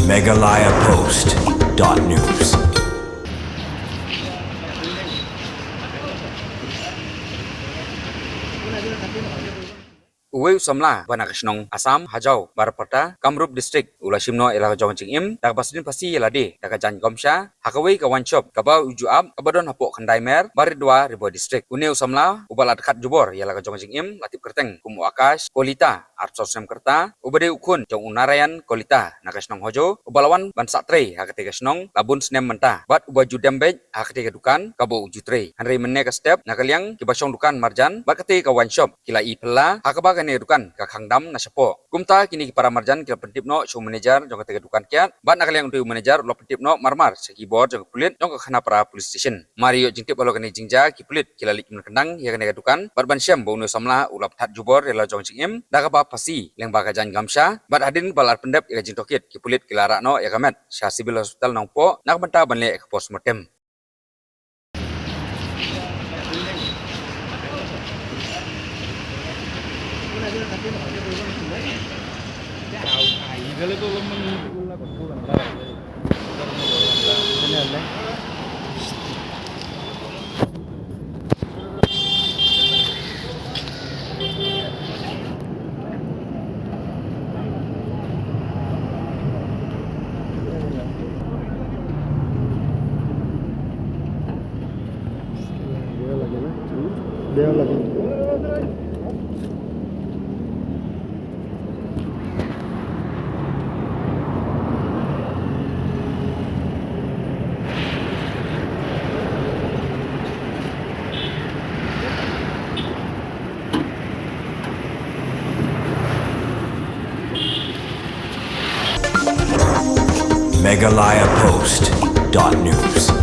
megalayapost.news. Uwe Samla Banakashnong Assam Hajau Barapata Kamrup District Ulashimno Ela Jongching Im dak pasdin pasti Elade dak jan Komsha Hakawai Kawan Shop Kabau Ujuab Kabadon Hapok Khandai Mer Baridwa Ribo District Une Samla Ubal Adkat Jubor Ela Jongching Im Latip Kerteng Kumu Akash Kolita Artsosem Kerta Ubade Ukun Jong Unarayan Kolita Nakashnong Hojo Ubalawan Bansatre Hakate Kashnong Labun Snem Menta Bat Ubaju Dembej Hakate Dukan Kabo Ujutre Hanre Menne ka step Nakaliang Kibashong Dukan Marjan Bakate Kawan Shop Kila Ipela Hakaba kene dukan ka khangdam na sapo kumta kini para marjan kila pentipno show manager jong ka dukan kiat ban nakaliang untuk manager lo pentipno marmar sa keyboard jong pulit jong ka khana para police station mario jingtip alo kene jingja ki pulit kila lik kendang ya kene dukan bat ban syam bonu samla ulap that jubor ela jong jingim da ka ba pasi leng ba ka jan gamsha bat hadin balar pendep ya jing tokit ki pulit kila rakno ya kamet sya sibil hospital nongpo nak benta banle ek postmortem Dia lagi. megalayapost.news.